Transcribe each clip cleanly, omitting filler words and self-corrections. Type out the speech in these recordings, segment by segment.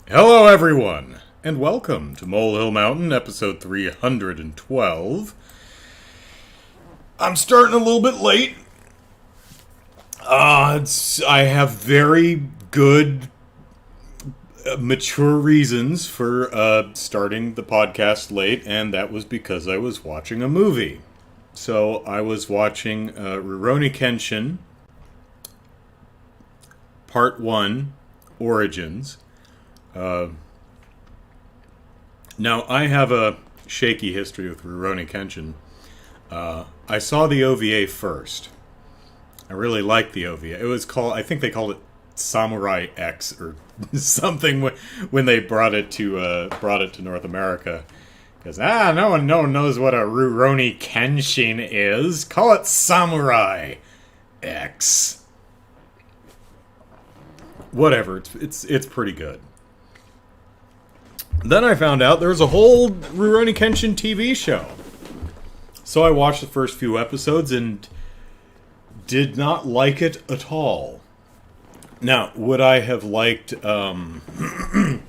Hello, everyone, and welcome to Molehill Mountain, episode 312. I'm starting a little bit late. I have very good, mature reasons for starting the podcast late, and that was because I was watching a movie. So I was watching Rurouni Kenshin, Part 1, Origins. Now, I have a shaky history with Rurouni Kenshin. I saw the OVA first. I really liked the OVA. It was called, I think they called it Samurai X or something when they brought it to North America. Because no one knows what a Rurouni Kenshin is. Call it Samurai X. Whatever. It's pretty good. Then I found out there was a whole Rurouni Kenshin TV show. So I watched the first few episodes and did not like it at all. Now, would I have liked Rurouni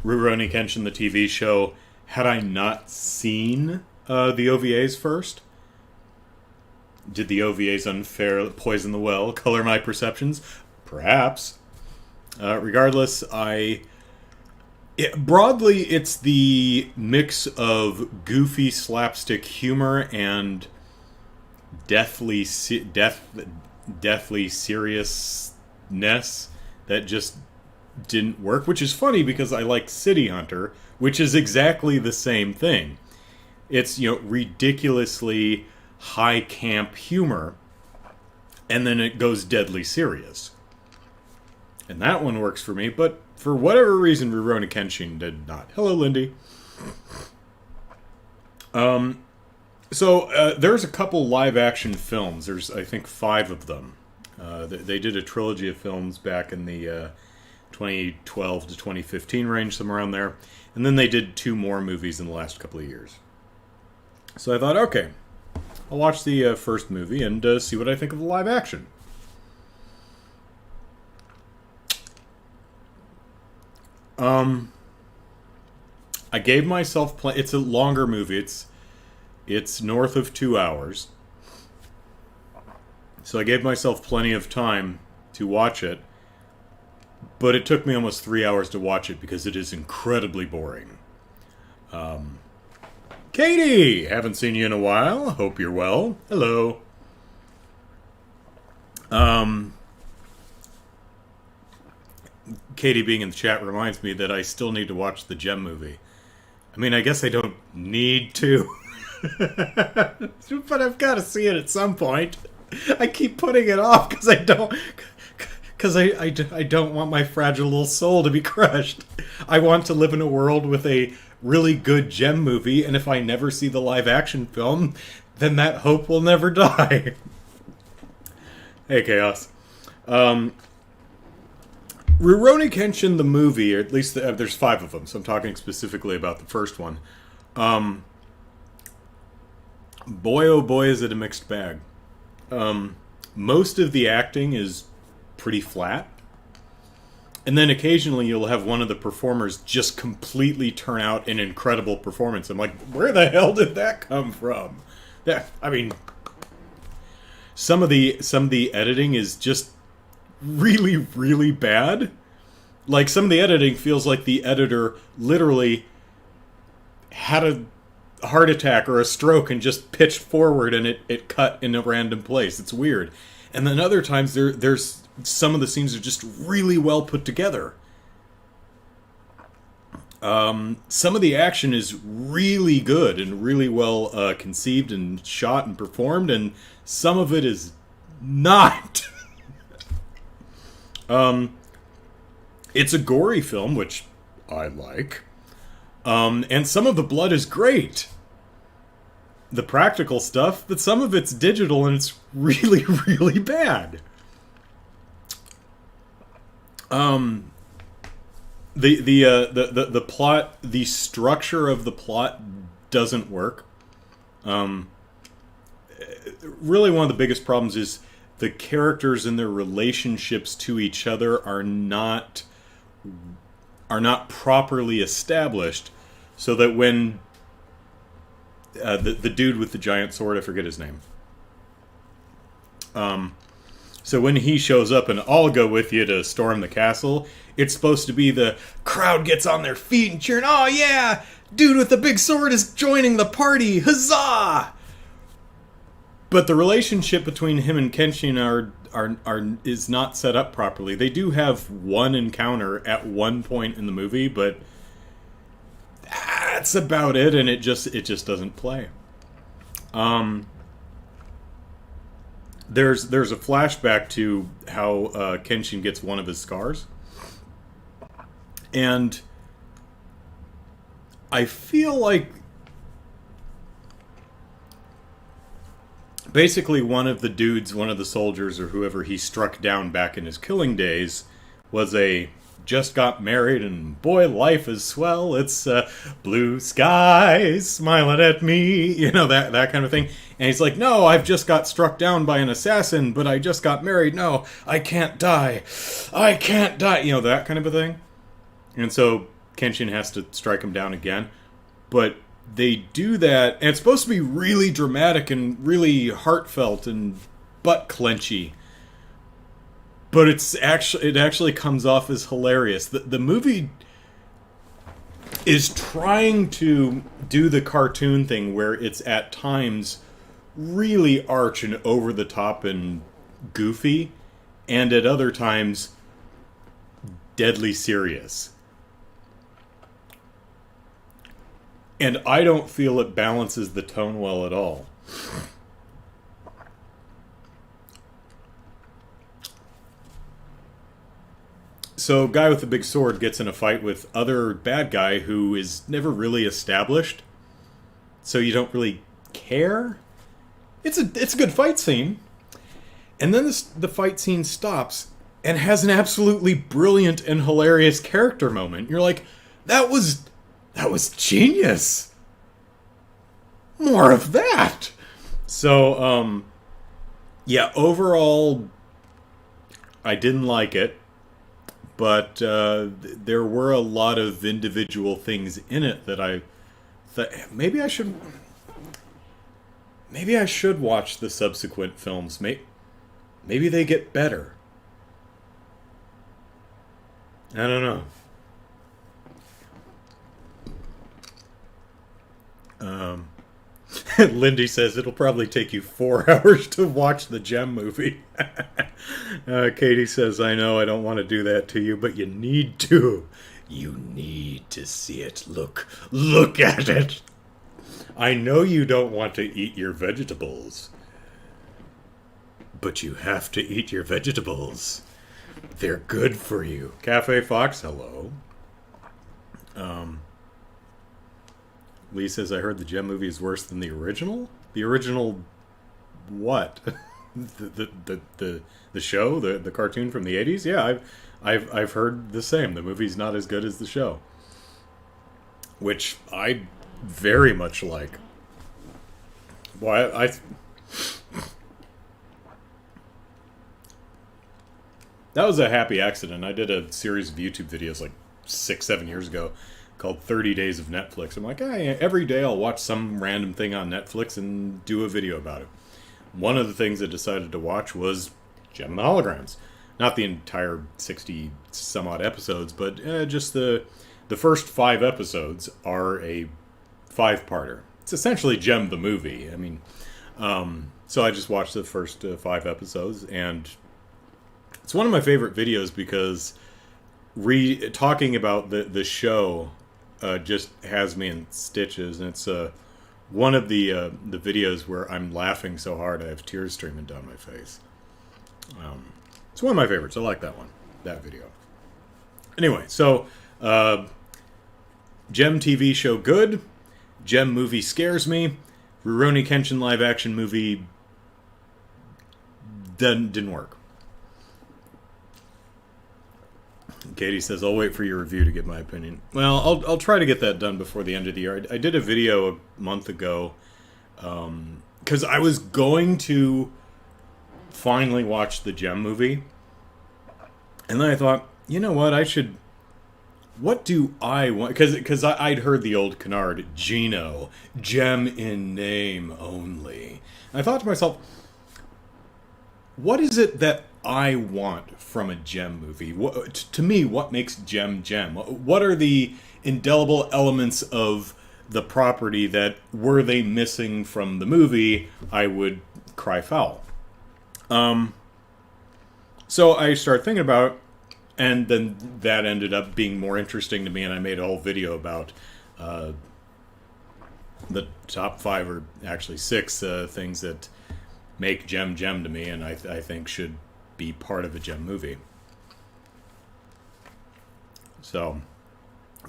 Kenshin, the TV show, had I not seen the OVAs first? Did the OVAs unfairly poison the well, color my perceptions? Perhaps. Regardless, broadly, it's the mix of goofy slapstick humor and deathly seriousness that just didn't work, which is funny because I like City Hunter, which is exactly the same thing. It's, ridiculously high camp humor, and then it goes deadly serious. And that one works for me, but for whatever reason, Rurouni Kenshin did not. Hello, Lindy. So there's a couple live-action films. There's, I think, 5 of them. They did a trilogy of films back in the 2012 to 2015 range, somewhere around there. And then they did 2 more movies in the last couple of years. So I thought, okay, I'll watch the first movie and see what I think of the live-action. I gave myself it's a longer movie. It's north of 2 hours. So I gave myself plenty of time to watch it. But it took me almost 3 hours to watch it because it is incredibly boring. Katie! Haven't seen you in a while. Hope you're well. Hello. Katie being in the chat reminds me that I still need to watch the Gem movie. I mean, I guess I don't need to. But I've got to see it at some point. I keep putting it off because I don't... Because I don't want my fragile little soul to be crushed. I want to live in a world with a really good Gem movie, and if I never see the live-action film, then that hope will never die. Hey, Chaos. Rurouni Kenshin, the movie, or at least there's 5 of them, so I'm talking specifically about the first one. Boy, oh boy, is it a mixed bag. Most of the acting is pretty flat. And then occasionally you'll have one of the performers just completely turn out an incredible performance. I'm like, where the hell did that come from? Some of the editing is just really, really bad. Like, some of the editing feels like the editor literally had a heart attack or a stroke and just pitched forward and it cut in a random place. It's weird. And then other times there's some of the scenes are just really well put together. Some of the action is really good and really well conceived and shot and performed, and some of it is not. It's a gory film, which I like. And some of the blood is great. The practical stuff, but some of it's digital and it's really, really bad. The plot, the structure of the plot doesn't work. Really one of the biggest problems is the characters and their relationships to each other are not are not properly established, so that when the dude with the giant sword, I forget his name. So when he shows up and I'll go with you to storm the castle, it's supposed to be the crowd gets on their feet and cheering, oh yeah, dude with the big sword is joining the party, huzzah! But the relationship between him and Kenshin is not set up properly. They do have one encounter at one point in the movie, but that's about it, and it just doesn't play. There's a flashback to how Kenshin gets one of his scars, and I feel like basically one of the soldiers or whoever he struck down back in his killing days was a just got married and boy, life is swell. It's blue skies smiling at me, that kind of thing. And he's like, no, I've just got struck down by an assassin, but I just got married. No, I can't die. I can't die. That kind of a thing. And so Kenshin has to strike him down again. But they do that, and it's supposed to be really dramatic and really heartfelt and butt clenchy. But it actually comes off as hilarious. The movie is trying to do the cartoon thing where it's at times really arch and over the top and goofy, and at other times deadly serious. And I don't feel it balances the tone well at all. So, guy with the big sword gets in a fight with other bad guy who is never really established. So you don't really care. It's a good fight scene. And then the fight scene stops and has an absolutely brilliant and hilarious character moment. You're like, that was genius. More of that. So, yeah, overall, I didn't like it. But there were a lot of individual things in it that I thought maybe I should watch the subsequent films. Maybe they get better. I don't know. Lindy says it'll probably take you 4 hours to watch the Gem movie. Katie says, I know I don't want to do that to you, but you need to. You need to see it. Look at it. I know you don't want to eat your vegetables, but you have to eat your vegetables. They're good for you. Cafe Fox, hello. Lee says, I heard the Gem movie is worse than the original? The original what? the show? The cartoon from the 80s? Yeah, I've heard the same. The movie's not as good as the show. Which I very much like. Well, that was a happy accident. I did a series of YouTube videos like 6-7 years ago called 30 Days of Netflix. I'm like, hey, every day I'll watch some random thing on Netflix and do a video about it. One of the things I decided to watch was Gem and the Holograms. Not the entire 60 some odd episodes, but just the first 5 episodes are a 5-parter. It's essentially Gem the movie. I mean, so I just watched the first 5 episodes, and it's one of my favorite videos because talking about the show just has me in stitches, and it's one of the videos where I'm laughing so hard I have tears streaming down my face. It's one of my favorites. I like that video. Anyway, so Gem TV show good. Gem movie scares me. Rurouni Kenshin live action movie didn't work. Katie says, I'll wait for your review to get my opinion. Well, I'll try to get that done before the end of the year. I did a video a month ago because I was going to finally watch the Gem movie. And then I thought, you know what, I should what do I want? Because I'd heard the old canard, Gino, gem in name only. And I thought to myself, what is it that I want from a gem movie? To me, what makes gem gem? What are the indelible elements of the property that, were they missing from the movie, I would cry foul? So I started thinking about, and then that ended up being more interesting to me, and I made a whole video about the top 5, or actually 6, things that make gem gem to me, and I think should be part of a gem movie. So,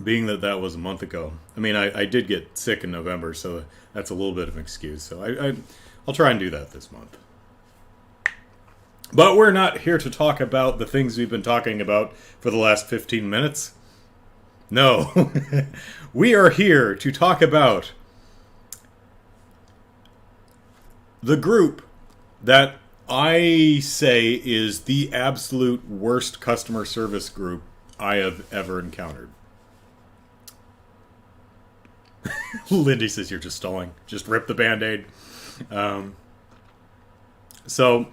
being that that was a month ago, I mean, I did get sick in November, so that's a little bit of an excuse. So I'll try and do that this month. But we're not here to talk about the things we've been talking about for the last 15 minutes. No. We are here to talk about the group that I say is the absolute worst customer service group I have ever encountered. Lindy says you're just stalling. Just rip the Band-Aid. So,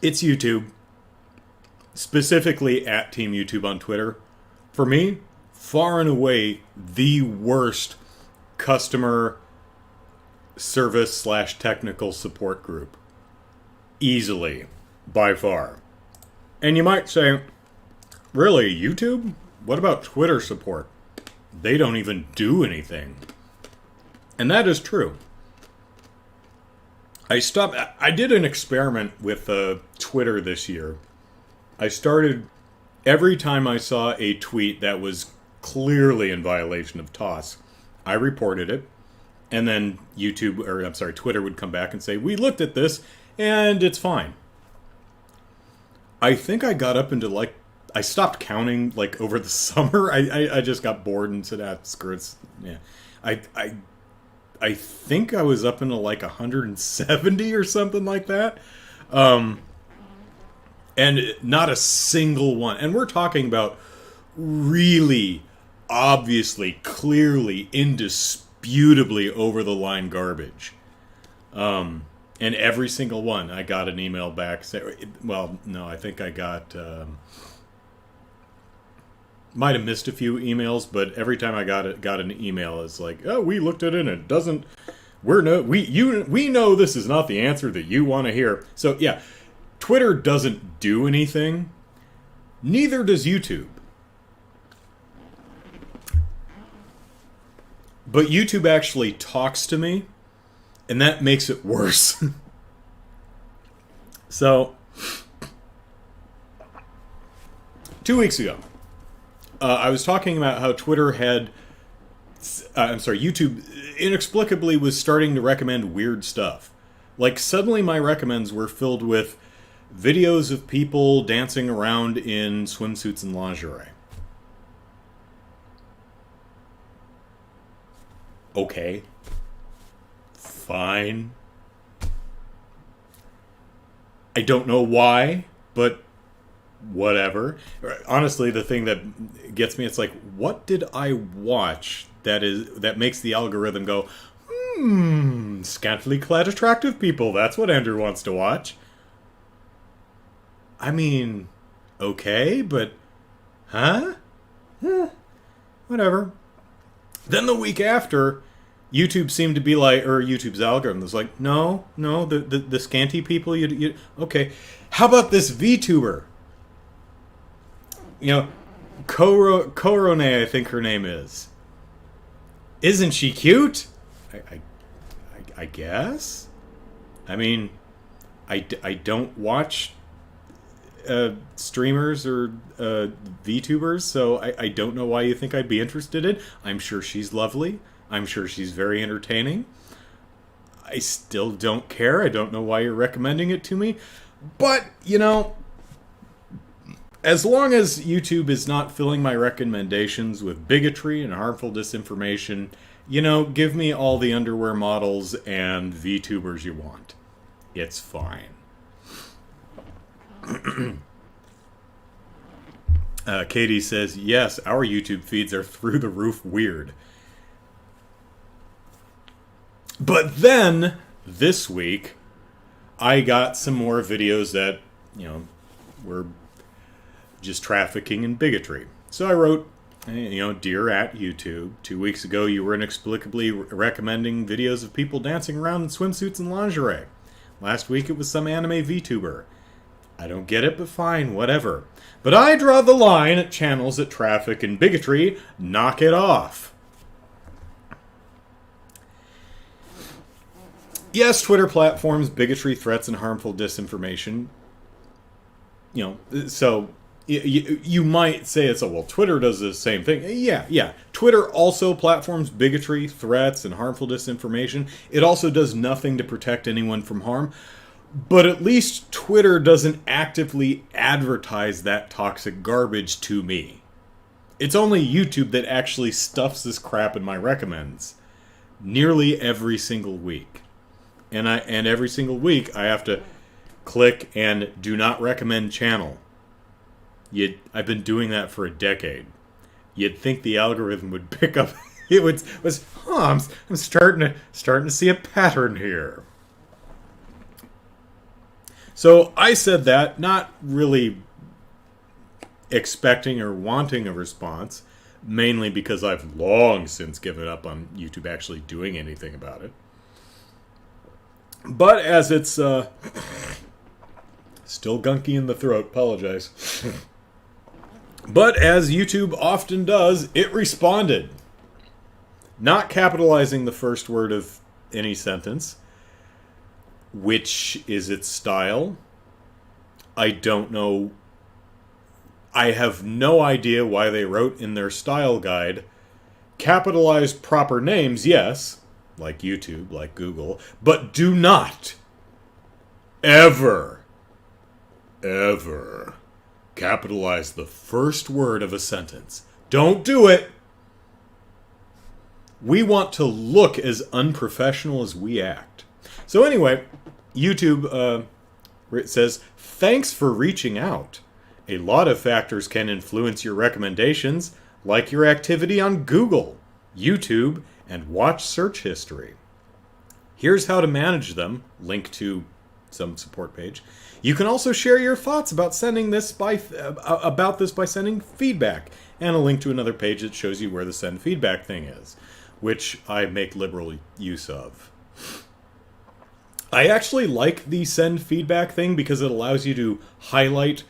it's YouTube. Specifically at TeamYouTube on Twitter. For me, far and away, the worst customer service / technical support group. Easily. By far. And you might say, really, YouTube? What about Twitter support? They don't even do anything. And that is true. I did an experiment with Twitter this year. I started, every time I saw a tweet that was clearly in violation of TOS, I reported it. And then Twitter would come back and say, we looked at this, and it's fine. I think I got up into, I stopped counting, over the summer. I just got bored and said, screw it. Yeah. I think I was up into, 170 or something like that. And not a single one. And we're talking about really, obviously, clearly, indisputably over-the-line garbage. And every single one, I got an email back. Well, no, I think I got... might have missed a few emails, but every time I got an email, it's like, oh, we looked at it and it doesn't... We know this is not the answer that you want to hear. So, yeah, Twitter doesn't do anything. Neither does YouTube. But YouTube actually talks to me, and that makes it worse. So, 2 weeks ago, I was talking about how Twitter had... YouTube inexplicably was starting to recommend weird stuff. Suddenly my recommends were filled with videos of people dancing around in swimsuits and lingerie. Okay. Fine. I don't know why, but whatever. Honestly, the thing that gets me, it's what did I watch that makes the algorithm go, scantily clad attractive people, that's what Andrew wants to watch. I mean, okay, but, huh? Whatever. Then the week after, YouTube seemed to be YouTube's algorithm was no, the scanty people, you okay. How about this VTuber? Korone, I think her name is. Isn't she cute? I guess. I mean, I don't watch streamers or VTubers, so I don't know why you think I'd be interested in. I'm sure she's lovely. I'm sure she's very entertaining. I still don't care. I don't know why you're recommending it to me. But, as long as YouTube is not filling my recommendations with bigotry and harmful disinformation, give me all the underwear models and VTubers you want. It's fine. Katie says, yes, our YouTube feeds are through the roof weird. But then, this week, I got some more videos that, were just trafficking in bigotry. So I wrote, dear at YouTube, 2 weeks ago you were inexplicably recommending videos of people dancing around in swimsuits and lingerie. Last week it was some anime VTuber. I don't get it, but fine, whatever. But I draw the line at channels that traffic in bigotry. Knock it off. Yes, Twitter platforms bigotry, threats, and harmful disinformation. So you might say it's, Twitter does the same thing. Yeah. Twitter also platforms bigotry, threats, and harmful disinformation. It also does nothing to protect anyone from harm. But at least Twitter doesn't actively advertise that toxic garbage to me. It's only YouTube that actually stuffs this crap in my recommends. Nearly every single week. And every single week I have to click and do not recommend channel. I've been doing that for a decade. You'd think the algorithm would pick up. I'm starting to see a pattern here. So I said that, not really expecting or wanting a response, mainly because I've long since given up on YouTube actually doing anything about it. But as it's still gunky in the throat, apologize. But as YouTube often does, it responded. Not capitalizing the first word of any sentence, which is its style. I don't know. I have no idea why they wrote in their style guide, capitalize proper names, yes, like YouTube, like Google, but do not ever capitalize the first word of a sentence. Don't do it. We want to look as unprofessional as we act. So anyway, YouTube says, thanks for reaching out. A lot of factors can influence your recommendations, like your activity on Google, YouTube, and watch search history. Here's how to manage them. Link to some support page. You can also share your thoughts about this by sending feedback, and a link to another page that shows you where the send feedback thing is, which I make liberal use of. I actually like the send feedback thing because it allows you to highlight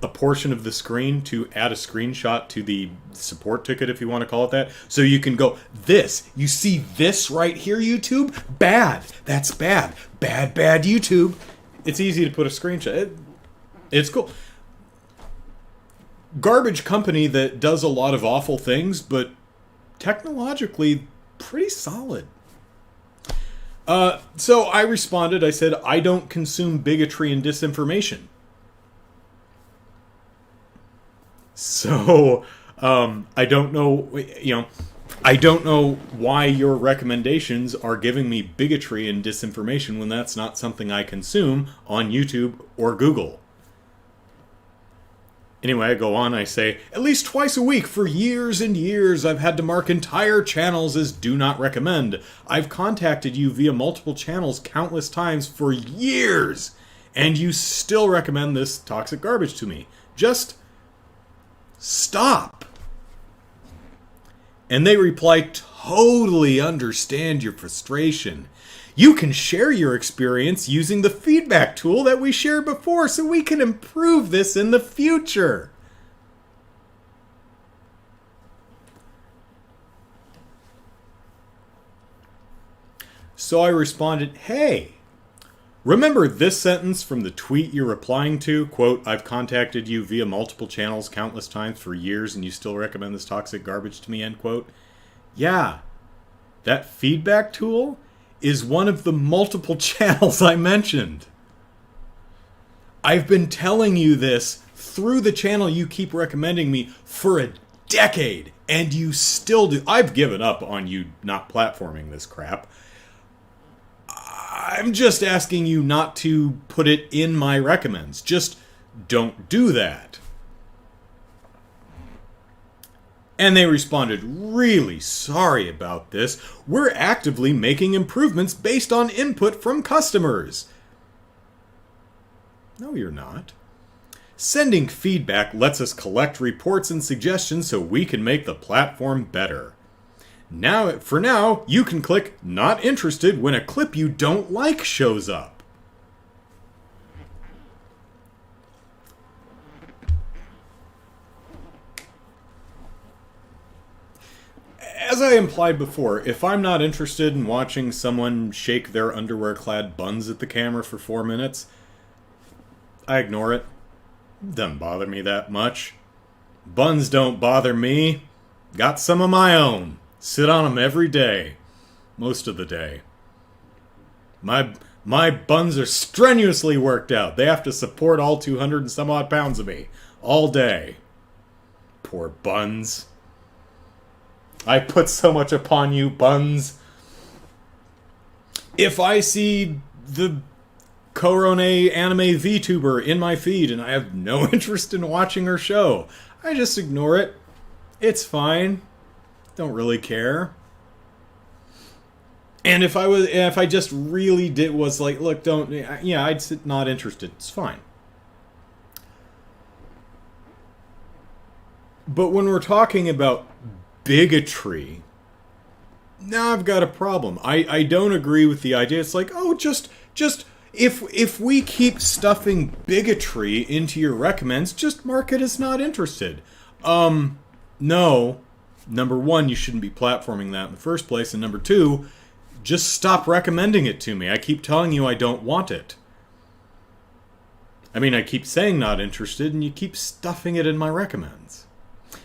a portion of the screen to add a screenshot to the support ticket, if you want to call it that. So you can go, you see this right here, YouTube? Bad. That's bad. Bad, YouTube. It's easy to put a screenshot. It's cool. Garbage company that does a lot of awful things, but technologically pretty solid. So I responded, I said, I don't consume bigotry and disinformation. So, I don't know, I don't know why your recommendations are giving me bigotry and disinformation when that's not something I consume on YouTube or Google. Anyway, I go on, I say, at least twice a week for years and years I've had to mark entire channels as do not recommend. I've contacted you via multiple channels countless times for years, and you still recommend this toxic garbage to me. Just stop. And they reply, totally understand your frustration. You can share your experience using the feedback tool that we shared before so we can improve this in the future. So I responded, hey, remember this sentence from the tweet you're replying to? Quote, I've contacted you via multiple channels countless times for years and you still recommend this toxic garbage to me, end quote. Yeah, that feedback tool is one of the multiple channels I mentioned. I've been telling you this through the channel you keep recommending me for a decade, and you still do. I've given up on you not platforming this crap. I'm just asking you not to put it in my recommends. Just don't do that. And they responded, really sorry about this. We're actively making improvements based on input from customers. No, you're not. Sending feedback lets us collect reports and suggestions so we can make the platform better. For now, you can click Not Interested when a clip you don't like shows up. As I implied before, if I'm not interested in watching someone shake their underwear-clad buns at the camera for 4 minutes, I ignore it. Doesn't bother me that much. Buns don't bother me. Got some of my own. Sit on them every day. Most of the day. My buns are strenuously worked out. They have to support all 200 and some odd pounds of me. All day. Poor buns. I put so much upon you, buns. If I see the Korone anime VTuber in my feed and I have no interest in watching her show, I just ignore it. It's fine. Don't really care. And if I just really was like, look, don't, yeah, I'd not interested. It's fine. But when we're talking about bigotry, now I've got a problem. I don't agree with the idea. It's like, oh, just if we keep stuffing bigotry into your recommends, just mark it as not interested. No. Number one, you shouldn't be platforming that in the first place, and number two, just stop recommending it to me. I keep telling you I don't want it. I mean, I keep saying not interested, and you keep stuffing it in my recommends.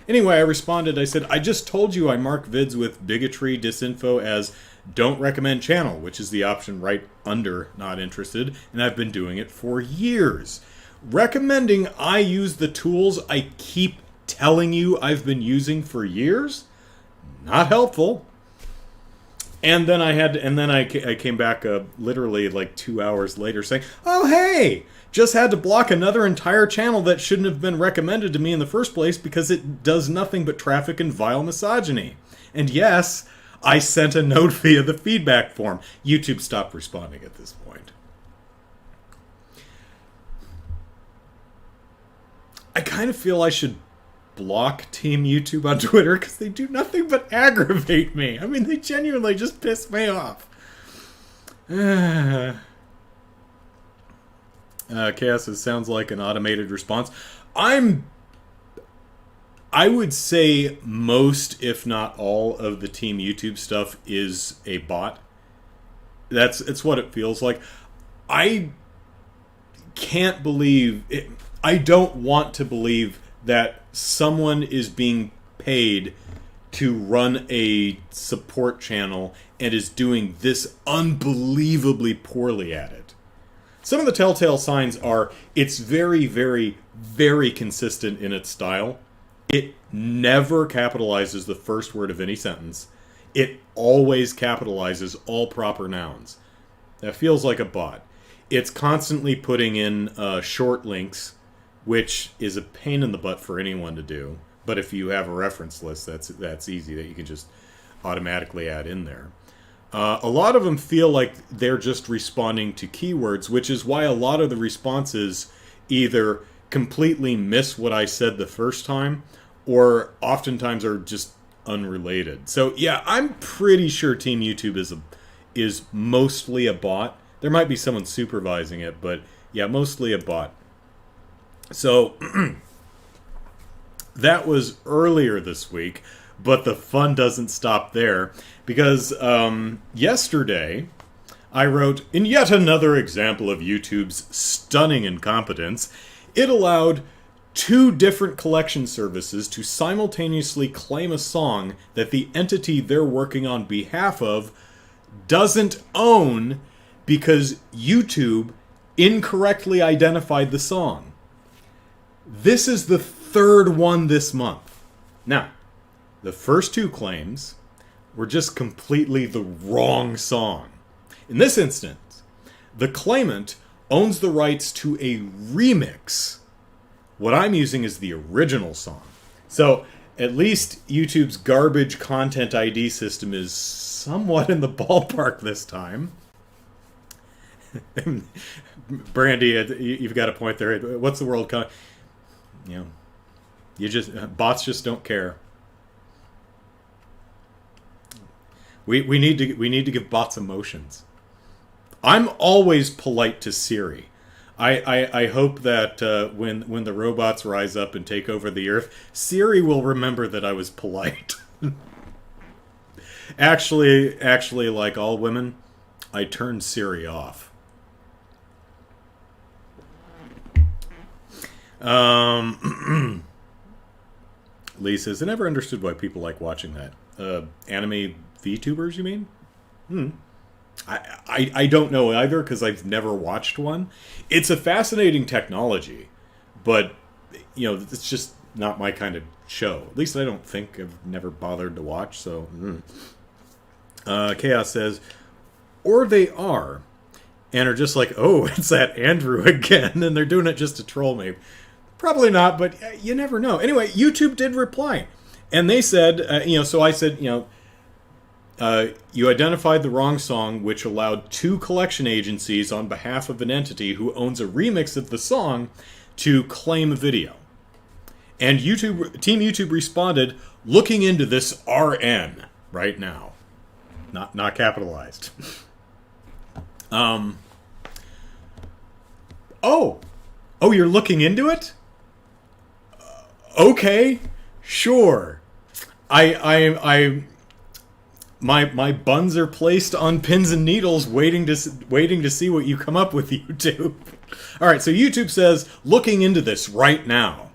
Anyway, I responded, I said, I just told you I mark vids with bigotry, disinfo as don't recommend channel, which is the option right under not interested, and I've been doing it for years. Recommending I use the tools I keep telling you I've been using for years? Not helpful. And then I came back literally like 2 hours later saying, oh, hey, just had to block another entire channel that shouldn't have been recommended to me in the first place because it does nothing but traffic and vile misogyny. And yes, I sent a note via the feedback form. YouTube stopped responding at this point. I kind of feel I should block TeamYouTube on Twitter because they do nothing but aggravate me. I mean, they genuinely just piss me off. Chaos, it sounds like an automated response. I would say most, if not all, of the TeamYouTube stuff is a bot. It's what it feels like. I can't believe it. I don't want to believe that someone is being paid to run a support channel and is doing this unbelievably poorly at it. Some of the telltale signs are it's very, very, very consistent in its style. It never capitalizes the first word of any sentence. It always capitalizes all proper nouns. That feels like a bot. It's constantly putting in short links, which is a pain in the butt for anyone to do. But if you have a reference list, that's easy, that you can just automatically add in there. A lot of them feel like they're just responding to keywords, which is why a lot of the responses either completely miss what I said the first time, or oftentimes are just unrelated. So yeah, I'm pretty sure TeamYouTube is mostly a bot. There might be someone supervising it, but yeah, mostly a bot. So that was earlier this week, but the fun doesn't stop there, because yesterday I wrote, in yet another example of YouTube's stunning incompetence, it allowed 2 different collection services to simultaneously claim a song that the entity they're working on behalf of doesn't own because YouTube incorrectly identified the song. This is the 3rd one this month. Now, the first 2 claims were just completely the wrong song. In this instance, the claimant owns the rights to a remix. What I'm using is the original song. So At least YouTube's garbage content ID system is somewhat in the ballpark this time. Brandy, you've got a point there. What's the world? Bots just don't care. We need to give bots emotions. I'm always polite to Siri. I hope that when the robots rise up and take over the earth, Siri will remember that I was polite. Actually, like all women, I turned Siri off. Lee says, I never understood why people like watching that. Anime VTubers, you mean? I don't know either, because I've never watched one. It's a fascinating technology, but, it's just not my kind of show. At least I don't think. I've never bothered to watch, so... Chaos says, or they are, and are just like, oh, it's that Andrew again, and they're doing it just to troll me. Probably not, but you never know. Anyway, YouTube did reply, and they said, so I said, you identified the wrong song, which allowed 2 collection agencies on behalf of an entity who owns a remix of the song to claim a video. And Team YouTube responded, looking into this RN right now. Not capitalized. Oh, you're looking into it? Okay, sure. My buns are placed on pins and needles, waiting to see what you come up with, YouTube. All right, so YouTube says looking into this right now.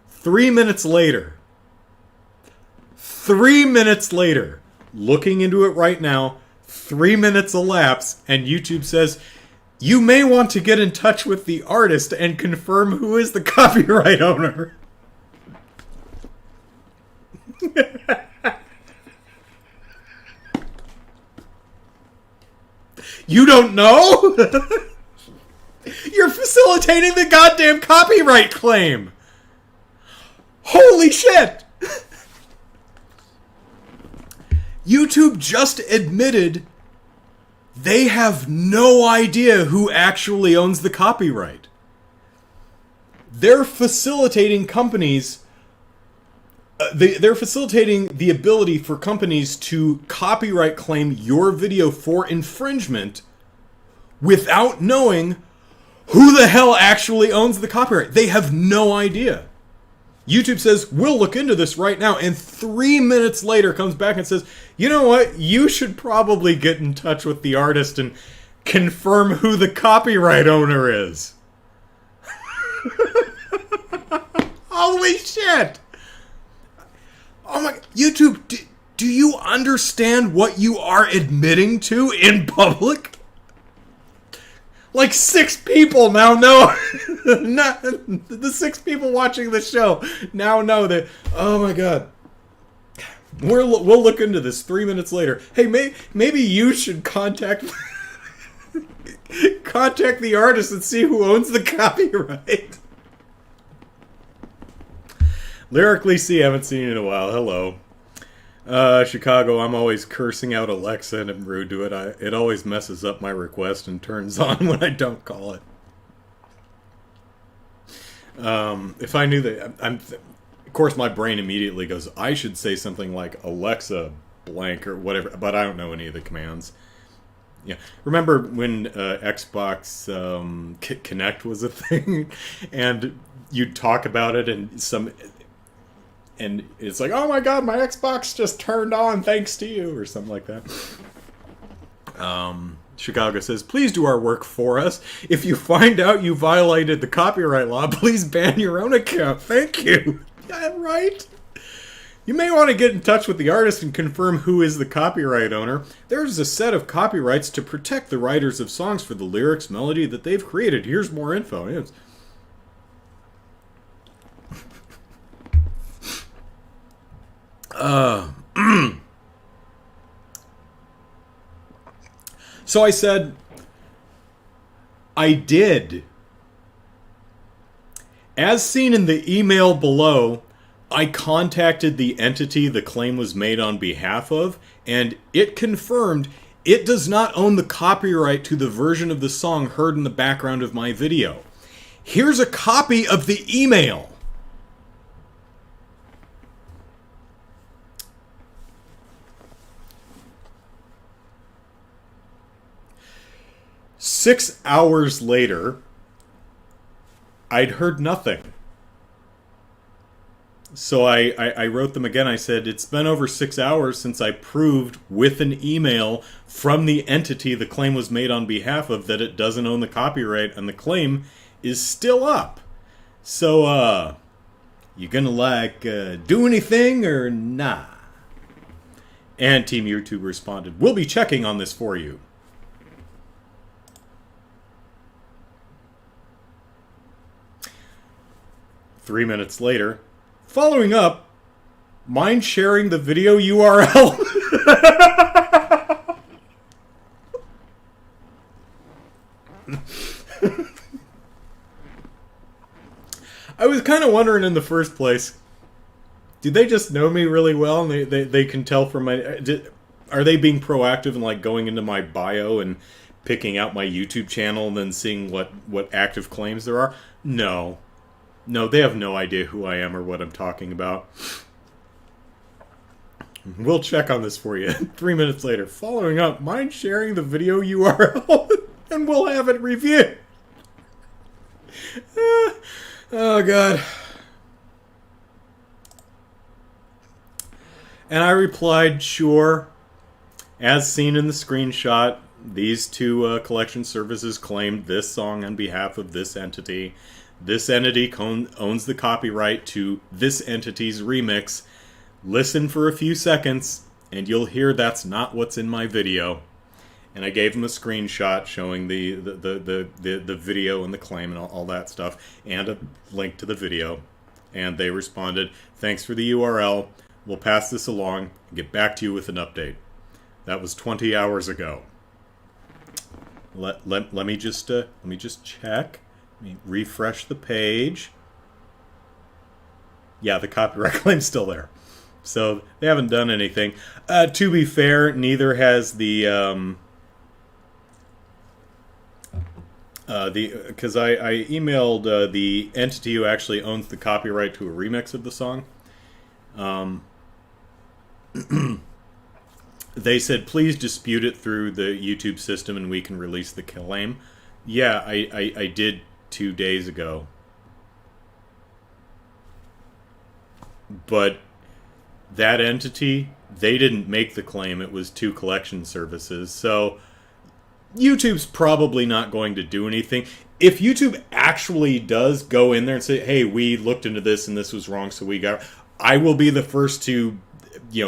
3 minutes later, looking into it right now. 3 minutes elapse, and YouTube says, you may want to get in touch with the artist and confirm who is the copyright owner. You don't know? You're facilitating the goddamn copyright claim. Holy shit! YouTube just admitted they have no idea who actually owns the copyright. They're facilitating companies... They're facilitating the ability for companies to copyright claim your video for infringement without knowing who the hell actually owns the copyright. They have no idea. YouTube says, we'll look into this right now, and 3 minutes later comes back and says, you know what, you should probably get in touch with the artist and confirm who the copyright owner is. Holy shit! Oh my... YouTube, do you understand what you are admitting to in public? Like 6 people now know. The 6 people watching the show now know that. Oh my god. We'll look into this 3 minutes later. Hey, maybe you should contact the artist and see who owns the copyright. Lyrically C, haven't seen you in a while. Hello. Chicago, I'm always cursing out Alexa and I'm rude to it. It always messes up my request and turns on when I don't call it. If I knew that... of course, my brain immediately goes, I should say something like Alexa blank or whatever, but I don't know any of the commands. Yeah, remember when Xbox Connect was a thing, and you'd talk about it, and it's like, oh my god, my Xbox just turned on thanks to you, or something like that. Chicago says, please do our work for us. If you find out you violated the copyright law, please ban your own account. Thank you. Yeah, right? You may want to get in touch with the artist and confirm who is the copyright owner. There's a set of copyrights to protect the writers of songs for the lyrics, melody that they've created. Here's more info. It's... So I said, I did. As seen in the email below, I contacted the entity the claim was made on behalf of, and it confirmed it does not own the copyright to the version of the song heard in the background of my video. Here's a copy of the email. Six hours later, I'd heard nothing. So I wrote them again. I said, it's been over 6 hours since I proved with an email from the entity the claim was made on behalf of that it doesn't own the copyright, and the claim is still up. So, you gonna, do anything or nah? And TeamYouTube responded, we'll be checking on this for you. Three minutes later, following up, mind sharing the video URL? I was kind of wondering in the first place, do they just know me really well and they can tell from my... Are they being proactive and like going into my bio and picking out my YouTube channel and then seeing what active claims there are? No. No, they have no idea who I am or what I'm talking about. We'll check on this for you. 3 minutes later, following up, mind sharing the video URL and we'll have it reviewed. Oh, God. And I replied, sure. As seen in the screenshot, these two collection services claimed this song on behalf of this entity. This entity owns the copyright to this entity's remix. Listen for a few seconds, and you'll hear that's not what's in my video. And I gave them a screenshot showing the video and the claim and all that stuff, and a link to the video. And they responded, thanks for the URL. We'll pass this along and get back to you with an update. That was 20 hours ago. Let me just check. Let me refresh the page. Yeah, the copyright claim's still there. So they haven't done anything. To be fair, neither has the because I emailed the entity who actually owns the copyright to a remix of the song. They said, please dispute it through the YouTube system and we can release the claim. Yeah, I did 2 days ago. But that entity, they didn't make the claim. It was two collection services. So YouTube's probably not going to do anything. If YouTube actually does go in there and say, hey, we looked into this and this was wrong, so we got... I will be the first to,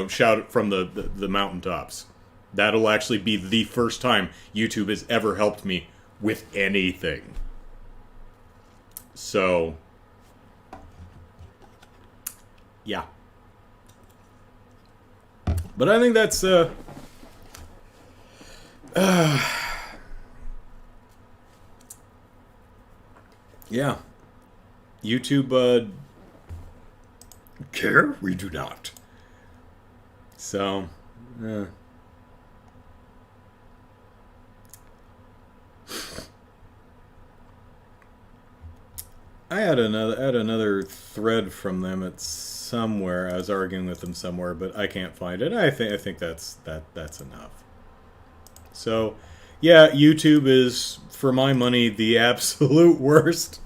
shout it from the mountaintops. That'll actually be the first time YouTube has ever helped me with anything. So, yeah. But I think that's, yeah. YouTube, care? We do not. So, I had another thread from them at somewhere. I was arguing with them somewhere, but I can't find it. I think that's enough. So, yeah, YouTube is, for my money, the absolute worst.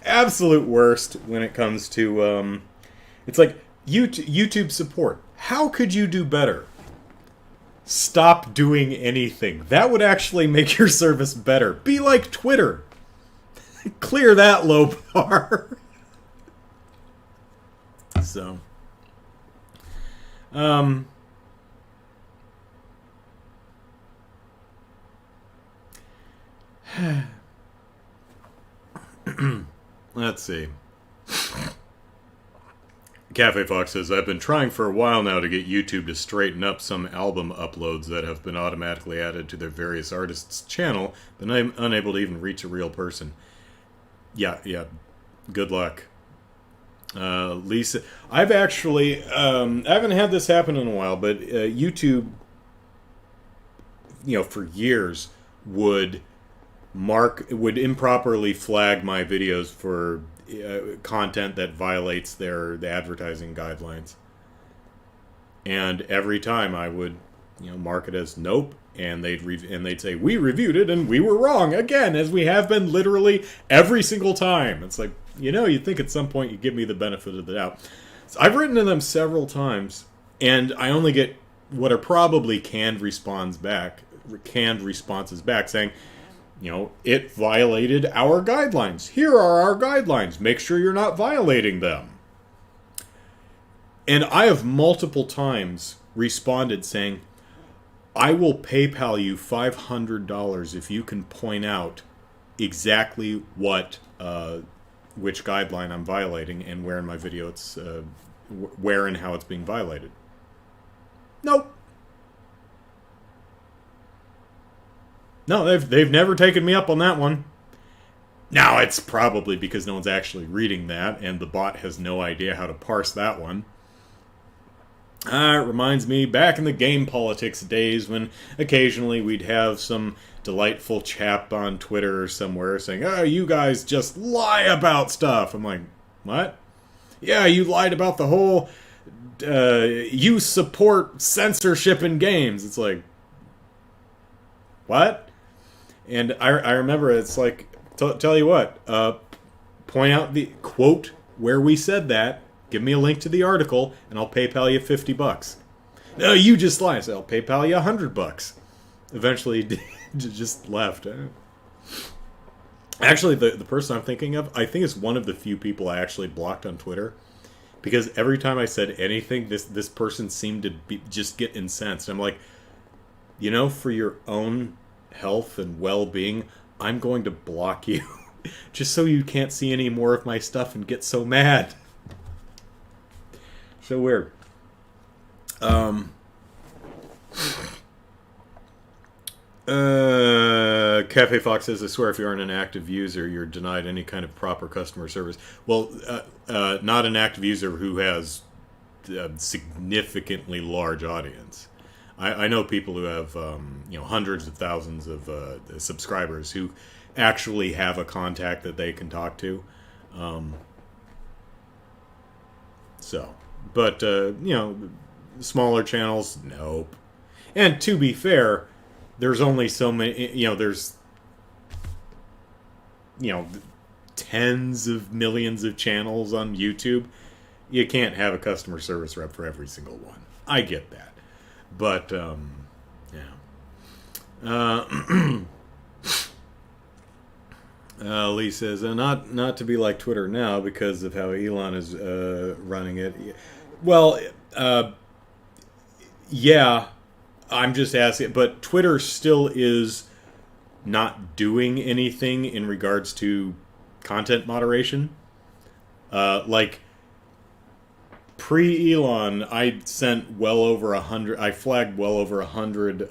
Absolute worst when it comes to it's like YouTube support. How could you do better? Stop doing anything. That would actually make your service better. Be like Twitter. Clear that low bar. So, let's see. Cafe Fox says, I've been trying for a while now to get YouTube to straighten up some album uploads that have been automatically added to their various artists' channel, but I'm unable to even reach a real person. Yeah, good luck. Lisa, I've actually, I haven't had this happen in a while, but YouTube, for years would would improperly flag my videos for content that violates the advertising guidelines. And every time I would, mark it as nope, and they'd say we reviewed it and we were wrong again, as we have been literally every single time. It's like, you'd think at some point you'd give me the benefit of the doubt. So I've written to them several times, and I only get what are probably canned responses back saying, it violated our guidelines. Here are our guidelines. Make sure you're not violating them. And I have multiple times responded saying, I will PayPal you $500 if you can point out exactly which guideline I'm violating and where in my video it's where and how it's being violated. Nope. No, they've never taken me up on that one. Now, it's probably because no one's actually reading that, and the bot has no idea how to parse that one. It reminds me back in the game politics days when occasionally we'd have some delightful chap on Twitter or somewhere saying, oh, you guys just lie about stuff. I'm like, what? Yeah, you lied about the whole you support censorship in games. It's like, what? And I remember it's like, tell you what, point out the quote where we said that, give me a link to the article, and I'll PayPal you $50. No, you just lied. So I'll PayPal you $100. Eventually, just left. Actually, the person I'm thinking of, I think is one of the few people I actually blocked on Twitter. Because every time I said anything, this person seemed to just get incensed. I'm like, for your own health and well-being, I'm going to block you. Just so you can't see any more of my stuff and get so mad. So weird. Cafe Fox says, I swear if you aren't an active user, you're denied any kind of proper customer service. Well, not an active user who has a significantly large audience. I know people who have hundreds of thousands of subscribers who actually have a contact that they can talk to. But smaller channels, nope. And to be fair, there's only so many. There's tens of millions of channels on YouTube. You can't have a customer service rep for every single one. I get that. But, Lee says, not to be like Twitter now because of how Elon is running it. Well, yeah, I'm just asking. But Twitter still is not doing anything in regards to content moderation. Pre-Elon, I sent well over 100. I flagged well over 100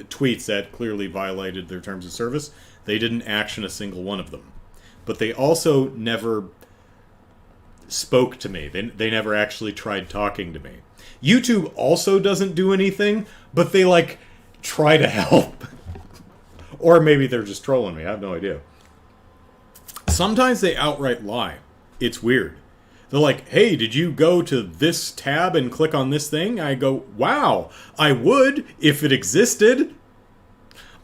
tweets that clearly violated their terms of service. They didn't action a single one of them, but they also never spoke to me. They never actually tried talking to me. YouTube also doesn't do anything, but they try to help, or maybe they're just trolling me. I have no idea. Sometimes they outright lie. It's weird. They're like, hey, did you go to this tab and click on this thing? I go, wow, I would if it existed.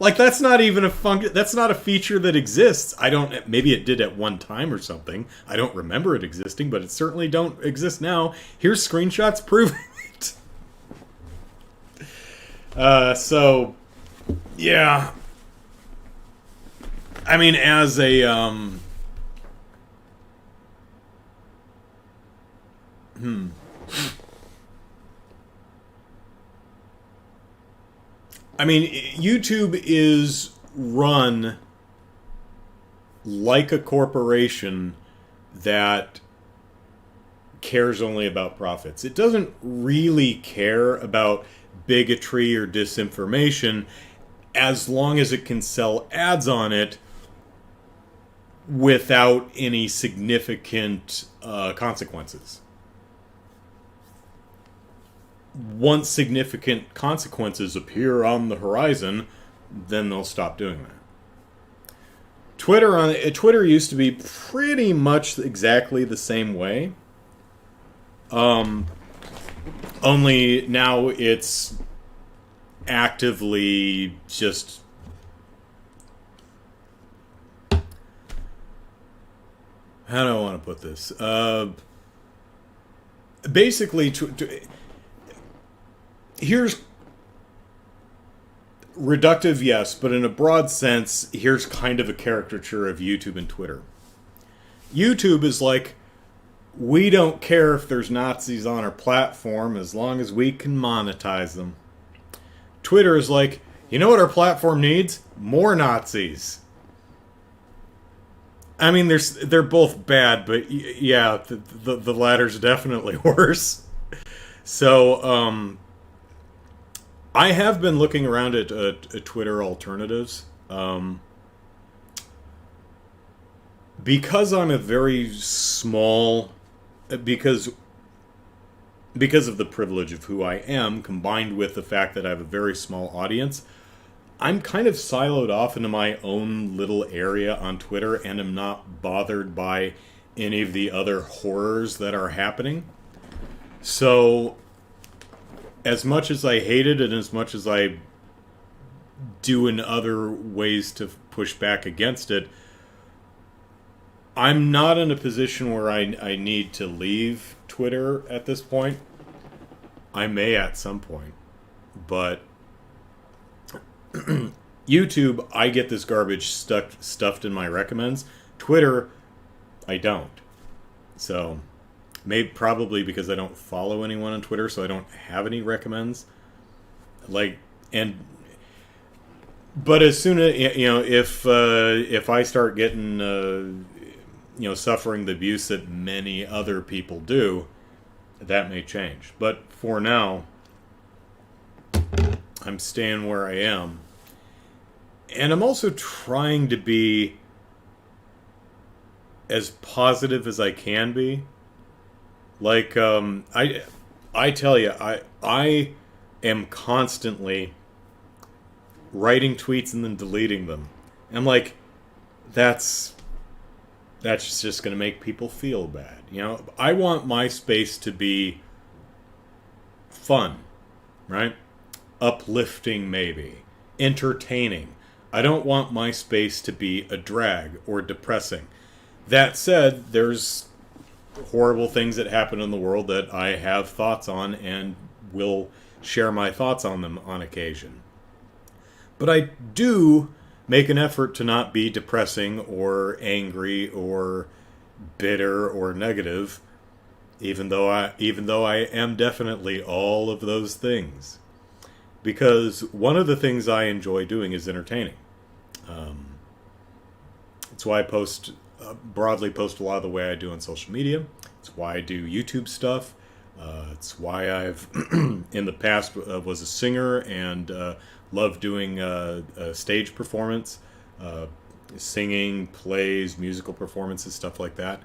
That's not even a function. That's not a feature that exists. Maybe it did at one time or something. I don't remember it existing, but it certainly don't exist now. Here's screenshots proving it. So, yeah. I mean, as a, I mean, YouTube is run like a corporation that cares only about profits. It doesn't really care about bigotry or disinformation as long as it can sell ads on it without any significant consequences. Once significant consequences appear on the horizon, then they'll stop doing that. Twitter used to be pretty much exactly the same way. Only now it's actively just how do I want to put this? Basically, here's reductive, yes, but in a broad sense, here's kind of a caricature of YouTube and Twitter. YouTube is like, we don't care if there's Nazis on our platform as long as we can monetize them. Twitter is like, you know what our platform needs? More Nazis. I mean, they're both bad, but yeah, the latter's definitely worse. So, I have been looking around at Twitter alternatives. Because I'm a very small... Because of the privilege of who I am, combined with the fact that I have a very small audience, I'm kind of siloed off into my own little area on Twitter and am not bothered by any of the other horrors that are happening. So, as much as I hate it and as much as I do in other ways to push back against it, I'm not in a position where I need to leave Twitter at this point. I may at some point. But YouTube, I get this garbage stuffed in my recommends. Twitter, I don't. So, probably because I don't follow anyone on Twitter, so I don't have any recommends. But as soon as, if I start getting, suffering the abuse that many other people do, that may change. But for now, I'm staying where I am. And I'm also trying to be as positive as I can be. Like, I tell you, I am constantly writing tweets and then deleting them. I'm like, that's just going to make people feel bad. I want my space to be fun, right? Uplifting, maybe. Entertaining. I don't want my space to be a drag or depressing. That said, there's horrible things that happen in the world that I have thoughts on and will share my thoughts on them on occasion. But I do make an effort to not be depressing or angry or bitter or negative, even though I am definitely all of those things. Because one of the things I enjoy doing is entertaining. It's why I broadly post a lot of the way I do on social media. It's why I do YouTube stuff. It's why I've in the past was a singer and loved doing stage performance, singing, plays, musical performances, stuff like that.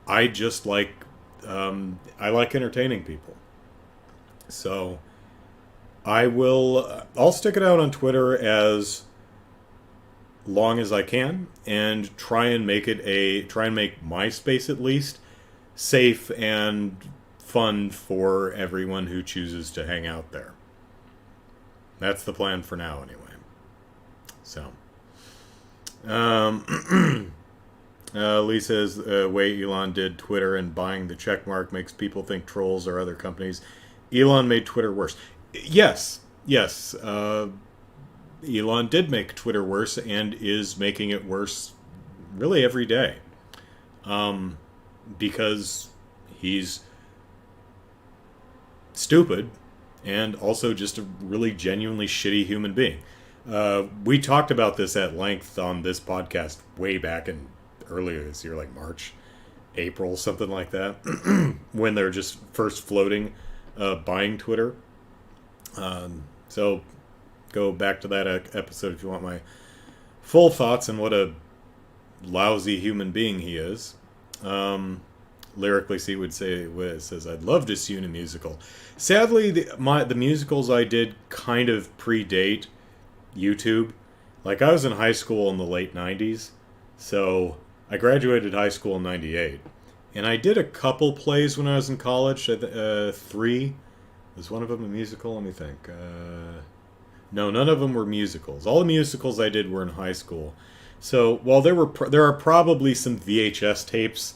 I just like I like entertaining people. So I'll stick it out on Twitter as long as I can and try and make my space at least safe and fun for everyone who chooses to hang out there. That's the plan for now, anyway. So, Lee says, way Elon did Twitter and buying the checkmark makes people think trolls are other companies. Elon made Twitter worse. Yes. Elon did make Twitter worse and is making it worse really every day. Because he's stupid and also just a really genuinely shitty human being. We talked about this at length on this podcast way back in earlier this year, like March, April, something like that, when they're just first floating, buying Twitter. So go back to that episode if you want my full thoughts on what a lousy human being he is. Lyrically, C would say, says, I'd love to see you in a musical. Sadly, the musicals I did kind of predate YouTube. Like, I was in high school in the late 90s, so I graduated high school in 98. And I did a couple plays when I was in college, 3. Was one of them a musical? Let me think. No, none of them were musicals. All the musicals I did were in high school. So while there are probably some VHS tapes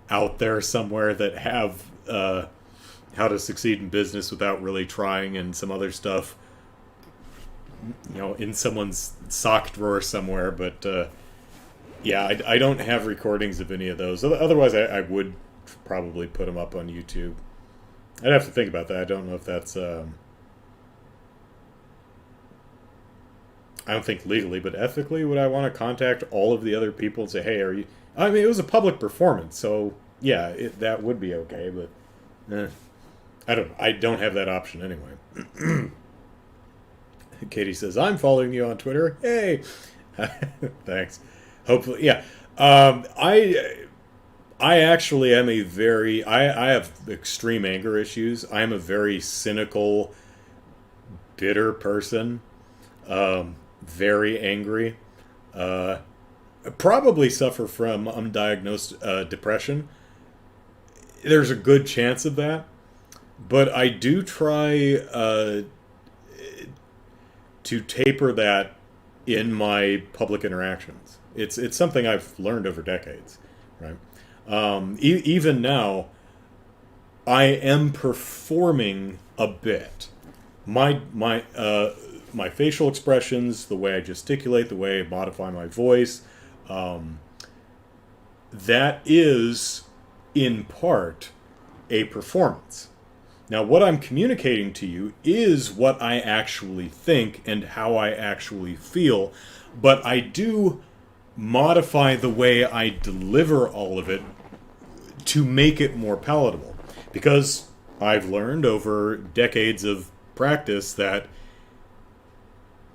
out there somewhere that have how to succeed in business without really trying, and some other stuff, in someone's sock drawer somewhere. But yeah, I don't have recordings of any of those. Otherwise, I would probably put them up on YouTube. I'd have to think about that. I don't know if that's... I don't think legally, but ethically, would I want to contact all of the other people and say, hey, are you... I mean, it was a public performance, so yeah, that would be okay, but I don't know. I don't have that option anyway. Katie says, I'm following you on Twitter. Hey! Thanks. Hopefully, yeah. I actually am I have extreme anger issues. I'm a very cynical, bitter person. Very angry. Probably suffer from undiagnosed depression. There's a good chance of that. But I do try to taper that in my public interactions. It's something I've learned over decades, right? Even now, I am performing a bit. My facial expressions, the way I gesticulate, the way I modify my voice, that is, in part, a performance. Now, what I'm communicating to you is what I actually think and how I actually feel, but I do modify the way I deliver all of it to make it more palatable. Because I've learned over decades of practice that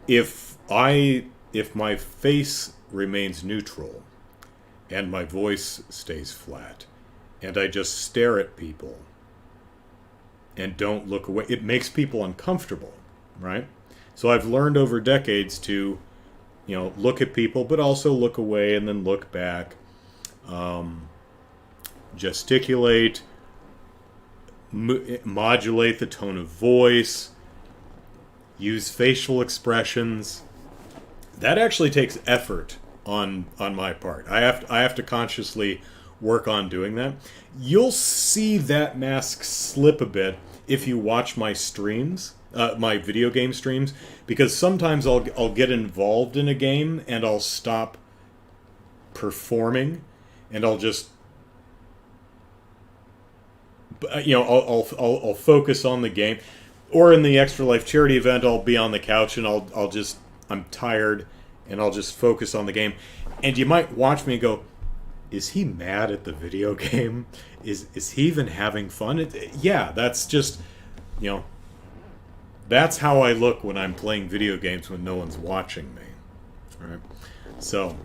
if my face remains neutral and my voice stays flat and I just stare at people and don't look away, it makes people uncomfortable, right? So I've learned over decades to, look at people, but also look away and then look back, gesticulate, modulate the tone of voice, use facial expressions. That actually takes effort on my part. I have to consciously work on doing that. You'll see that mask slip a bit if you watch my streams, my video game streams, because sometimes I'll get involved in a game and I'll stop performing and I'll just I'll focus on the game. Or in the Extra Life charity event, I'll be on the couch and I'm tired and I'll just focus on the game. And you might watch me and go, is he mad at the video game? Is he even having fun? Yeah, that's just, that's how I look when I'm playing video games when no one's watching me. All right? So,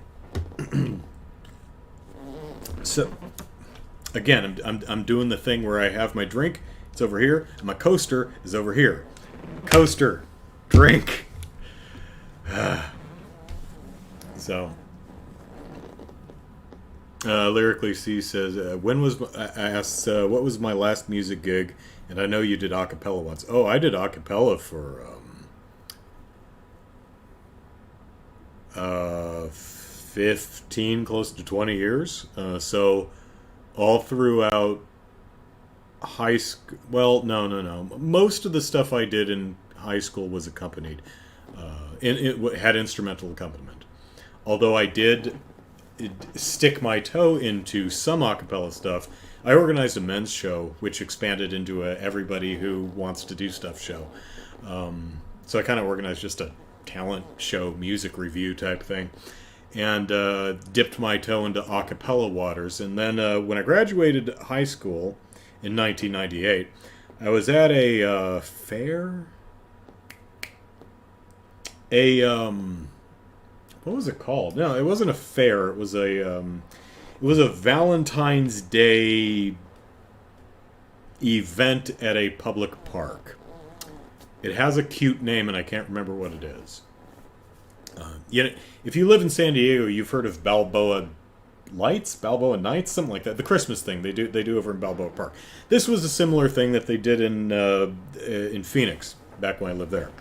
again, I'm doing the thing where I have my drink, it's over here, and my coaster is over here. Coaster, drink. So, Lyrically C says, I asked, what was my last music gig? And I know you did a cappella once. Oh, I did a cappella for 15, close to 20 years. So all throughout high school, well, no. Most of the stuff I did in high school was accompanied. It had instrumental accompaniment. Although I did stick my toe into some a cappella stuff. I organized a men's show, which expanded into a everybody who wants to do stuff show. So I kind of organized just a talent show, music review type thing, and dipped my toe into a cappella waters. And then when I graduated high school in 1998, I was at a fair. What what was it called? No, it wasn't a fair. It was a Valentine's Day event at a public park. It has a cute name, and I can't remember what it is. If you live in San Diego, you've heard of Balboa Lights, Balboa Nights, something like that. The Christmas thing they do over in Balboa Park. This was a similar thing that they did in Phoenix back when I lived there.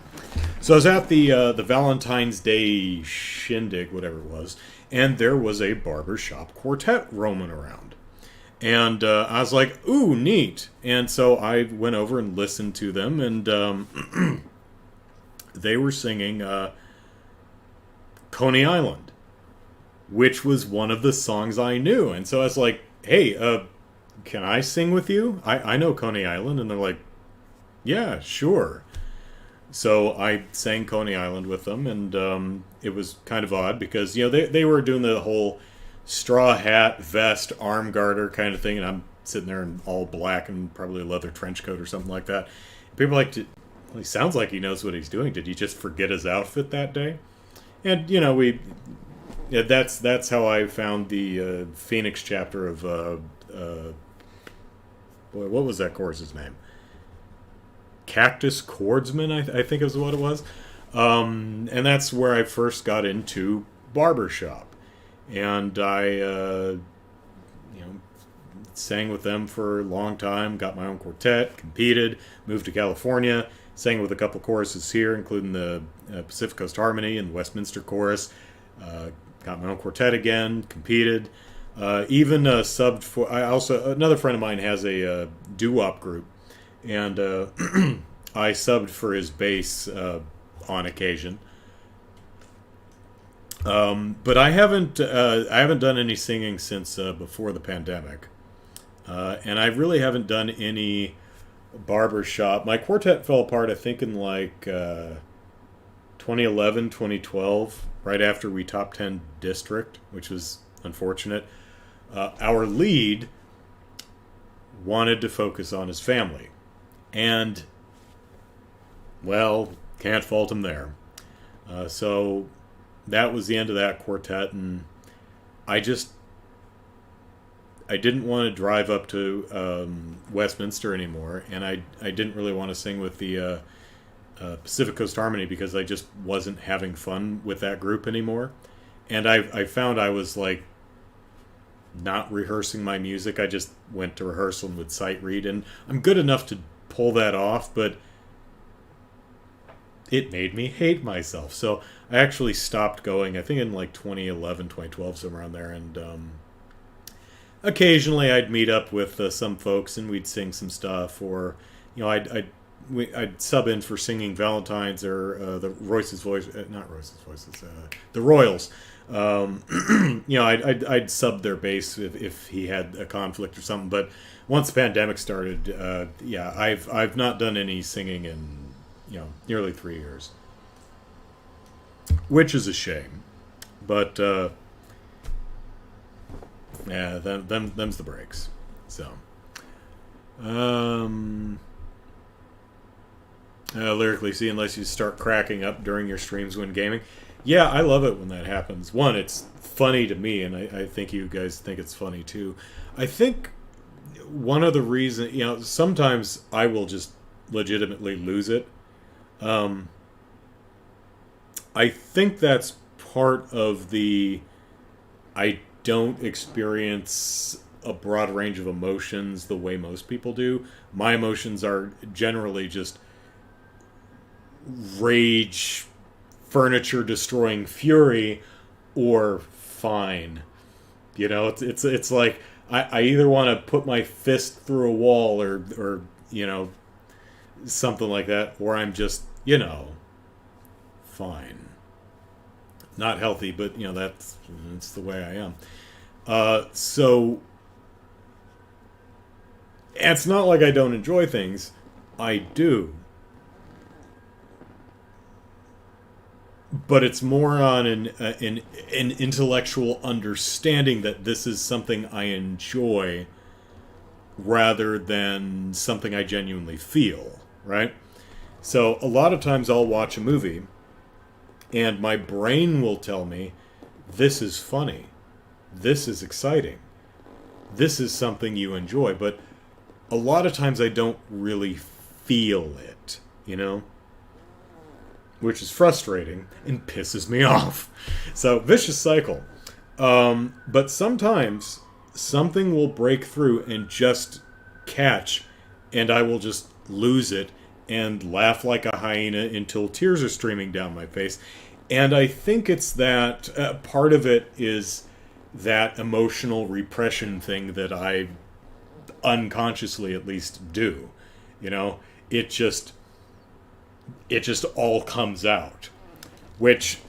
So I was at the Valentine's Day shindig, whatever it was, and there was a barbershop quartet roaming around. And I was like, ooh, neat. And so I went over and listened to them, and they were singing Coney Island, which was one of the songs I knew. And so I was like, hey, can I sing with you? I know Coney Island. And they're like, yeah, sure. So I sang Coney Island with them, and it was kind of odd because, they were doing the whole straw hat, vest, arm garter kind of thing, and I'm sitting there in all black and probably a leather trench coat or something like that. People are like, well, he sounds like he knows what he's doing. Did he just forget his outfit that day? And, that's how I found the Phoenix chapter of, what was that choruss's name? Cactus Chordsman, I think is what it was. And that's where I first got into barbershop. And I, sang with them for a long time, got my own quartet, competed, moved to California, sang with a couple choruses here, including the Pacific Coast Harmony and the Westminster Chorus. Got my own quartet again, competed, even subbed for. Another friend of mine has a doo-wop group, and I subbed for his bass on occasion. But I haven't done any singing since before the pandemic, and I really haven't done any barbershop. My quartet fell apart, I think, in 2011, 2012, right after we top 10 district, which was unfortunate. Our lead wanted to focus on his family, and, well, can't fault him there. So that was the end of that quartet, and I didn't want to drive up to Westminster anymore, and I didn't really want to sing with the Pacific Coast Harmony because I just wasn't having fun with that group anymore. And I found I was like not rehearsing my music. I just went to rehearsal and would sight read, and I'm good enough to pull that off, but it made me hate myself. So I actually stopped going, I think in 2011, 2012, somewhere around there, and occasionally I'd meet up with some folks and we'd sing some stuff, or I'd sub in for singing Valentine's or the Royce's Voice, not Royce's Voices, the Royals. I'd sub their bass if he had a conflict or something. But once the pandemic started, I've not done any singing in nearly 3 years, which is a shame. But them's the breaks. So, lyrically, see, unless you start cracking up during your streams when gaming. Yeah, I love it when that happens. One, it's funny to me, and I think you guys think it's funny too. I think one of the reasons, sometimes I will just legitimately lose it. I think that's part of I don't experience a broad range of emotions the way most people do. My emotions are generally just rage, furniture destroying fury, or fine. It's like I either want to put my fist through a wall or something like that, or I'm just fine. Not healthy, but that's the way I am. So it's not like I don't enjoy things. I do. But it's more on an intellectual understanding that this is something I enjoy rather than something I genuinely feel, right? So a lot of times I'll watch a movie And my brain will tell me, this is funny. This is exciting. This is something you enjoy. But a lot of times I don't really feel it, you know? Which is frustrating and pisses me off. So, vicious cycle. But sometimes something will break through and just catch, and I will just lose it and laugh like a hyena until tears are streaming down my face. And I think it's that part of it is that emotional repression thing that I unconsciously at least do. You know, it just all comes out, which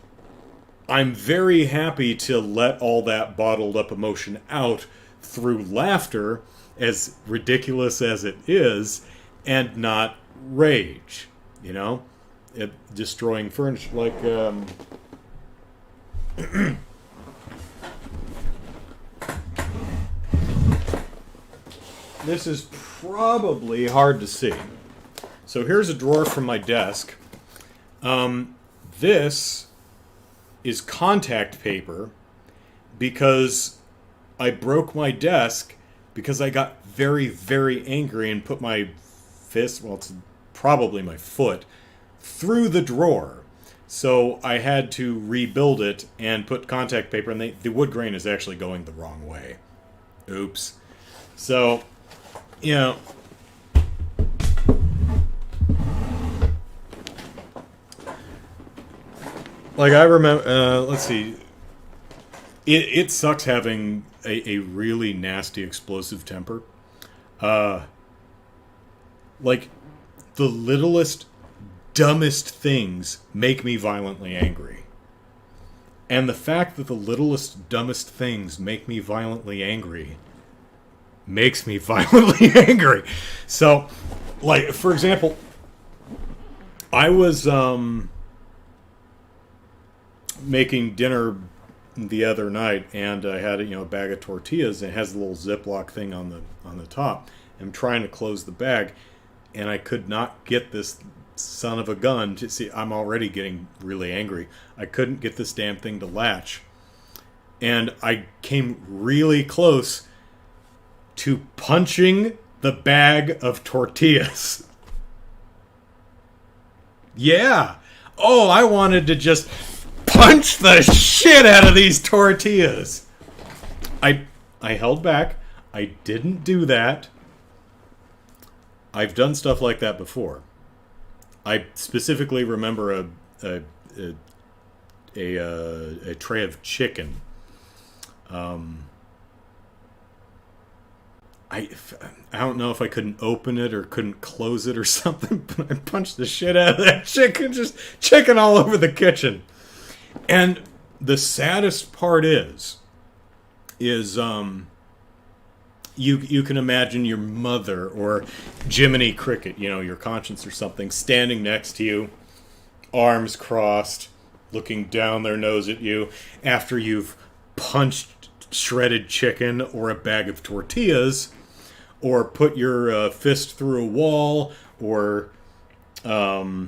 I'm very happy to let all that bottled up emotion out through laughter, as ridiculous as it is, and not rage, you know? Destroying furniture, like, this is probably hard to see. So here's a drawer from my desk. This is contact paper because I broke my desk because I got very, very angry and put my fist, well, it's probably my foot, through the drawer. So I had to rebuild it and put contact paper, and the wood grain is actually going the wrong way. Oops. So, you know, like I remember, let's see, it sucks having a really nasty explosive temper. Like, the littlest, dumbest things make me violently angry. And the fact that the littlest, dumbest things make me violently angry makes me violently angry. So, like, for example, I was making dinner the other night, and I had a bag of tortillas, and it has a little Ziploc thing on the top. I'm trying to close the bag, and I could not get this son of a gun to see. I'm already getting really angry. I couldn't get this damn thing to latch, and I came really close to punching the bag of tortillas. Yeah. Oh, I wanted to just punch the shit out of these tortillas. I held back. I didn't do that. I've done stuff like that before. I specifically remember a tray of chicken. I don't know if I couldn't open it or couldn't close it or something, but I punched the shit out of that chicken, just chicken all over the kitchen. And the saddest part is you can imagine your mother or Jiminy Cricket, your conscience or something, standing next to you, arms crossed, looking down their nose at you after you've punched shredded chicken or a bag of tortillas, or put your fist through a wall, or a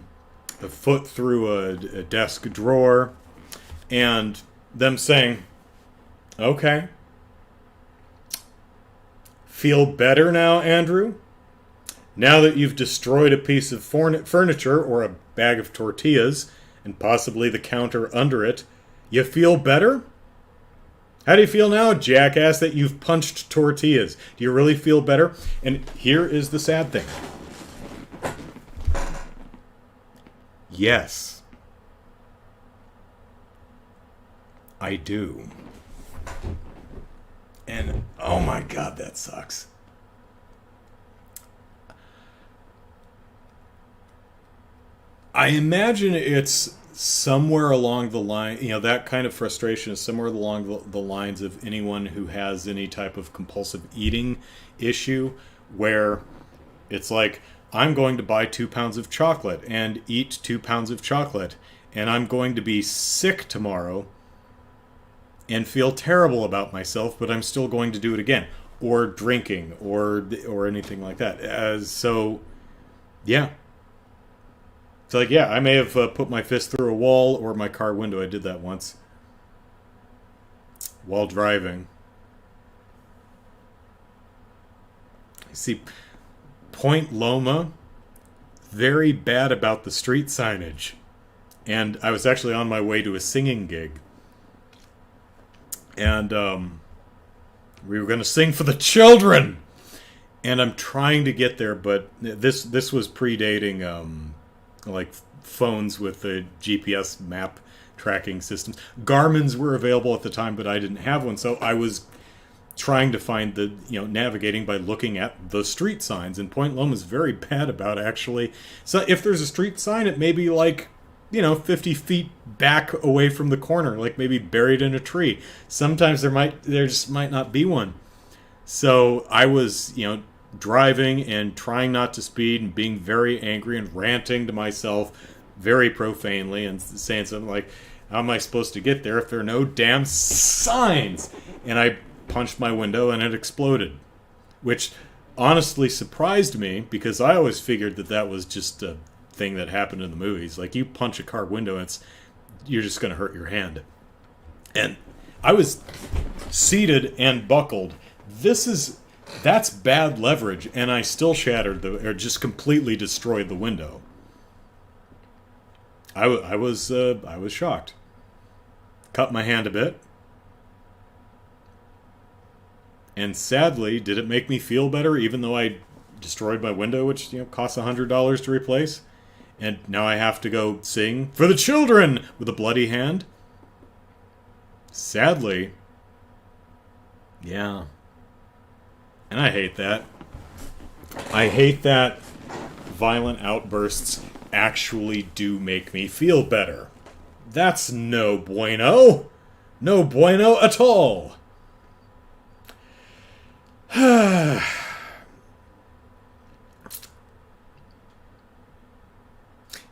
foot through a desk drawer, and them saying, okay, feel better now, Andrew? Now that you've destroyed a piece of furniture or a bag of tortillas, and possibly the counter under it, you feel better? How do you feel now, jackass, that you've punched tortillas? Do you really feel better? And here is the sad thing. Yes. I do. And, oh my God, that sucks. I imagine it's somewhere along the line, that kind of frustration is somewhere along the lines of anyone who has any type of compulsive eating issue, where it's like, I'm going to buy 2 pounds of chocolate and eat 2 pounds of chocolate, and I'm going to be sick tomorrow and feel terrible about myself, but I'm still going to do it again, or drinking, or anything like that. So, yeah. So, like, yeah, I may have put my fist through a wall or my car window. I did that once while driving. See, Point Loma, very bad about the street signage. And I was actually on my way to a singing gig. And we were going to sing for the children. And I'm trying to get there, but this was predating like phones with the GPS map tracking systems. Garmin's were available at the time, but I didn't have one, so I was trying to find the, navigating by looking at the street signs, and Point Loma is very bad about actually. So if there's a street sign, it may be like, 50 feet back away from the corner, like maybe buried in a tree. Sometimes there just might not be one. So I was, driving and trying not to speed and being very angry and ranting to myself very profanely and saying something like, how am I supposed to get there if there are no damn signs? And I punched my window and it exploded, which honestly surprised me because I always figured that was just a thing that happened in the movies. Like, you punch a car window, you're just going to hurt your hand. And I was seated and buckled. That's bad leverage, and I still shattered or just completely destroyed the window. I was shocked. Cut my hand a bit. And sadly, did it make me feel better, even though I destroyed my window, which costs $100 to replace? And now I have to go sing for the children with a bloody hand? Sadly. Yeah. And I hate that. I hate that violent outbursts actually do make me feel better. That's no bueno. No bueno at all. And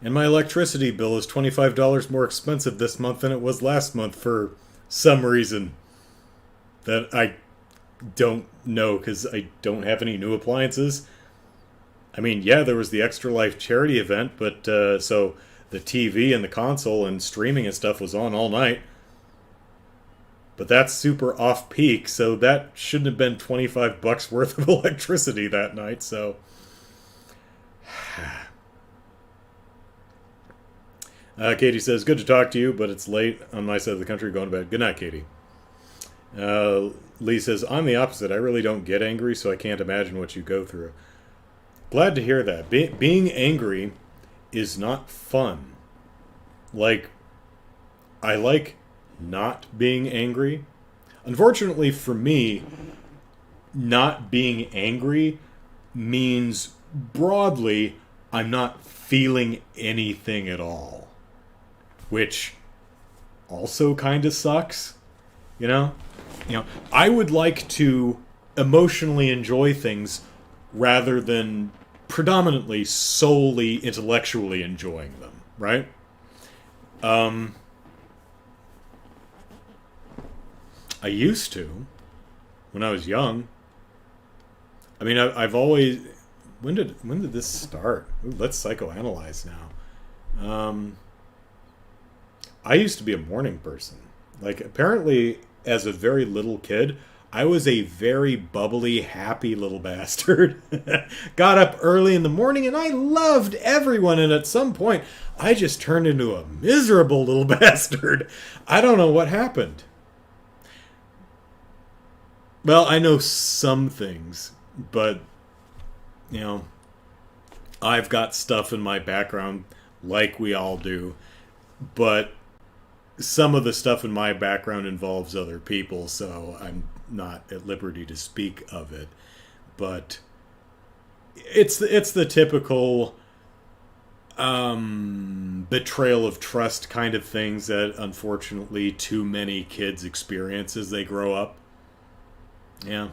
my electricity bill is $25 more expensive this month than it was last month for some reason that I don't know, because I don't have any new appliances. I mean, yeah, there was the Extra Life charity event, but so the TV and the console and streaming and stuff was on all night. But that's super off-peak, so that shouldn't have been $25 worth of electricity that night, so... Katie says, good to talk to you, but it's late on my side of the country, going to bed. Good night, Katie. Lee says, I'm the opposite. I really don't get angry, so I can't imagine what you go through. Glad to hear that. Being angry is not fun. Like, I like not being angry. Unfortunately for me, not being angry means broadly I'm not feeling anything at all. Which also kind of sucks, I would like to emotionally enjoy things rather than predominantly solely intellectually enjoying them, right? I used to, when I was young. I mean, I've always... When did this start? Ooh, let's psychoanalyze now. I used to be a morning person. Like, apparently, as a very little kid, I was a very bubbly, happy little bastard. Got up early in the morning, and I loved everyone. And at some point, I just turned into a miserable little bastard. I don't know what happened. Well, I know some things, but, I've got stuff in my background, like we all do, but some of the stuff in my background involves other people, so I'm not at liberty to speak of it. But it's the typical betrayal of trust kind of things that unfortunately too many kids experience as they grow up. Yeah.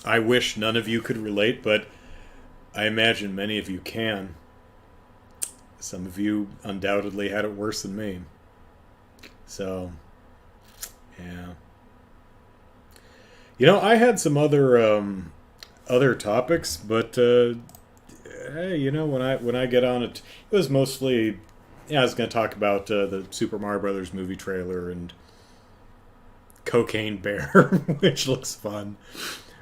I wish none of you could relate, but I imagine many of you can. Some of you undoubtedly had it worse than me. So, yeah. I had some other topics, but hey, when I get on it, it was mostly, yeah, I was going to talk about the Super Mario Brothers movie trailer and Cocaine Bear, which looks fun.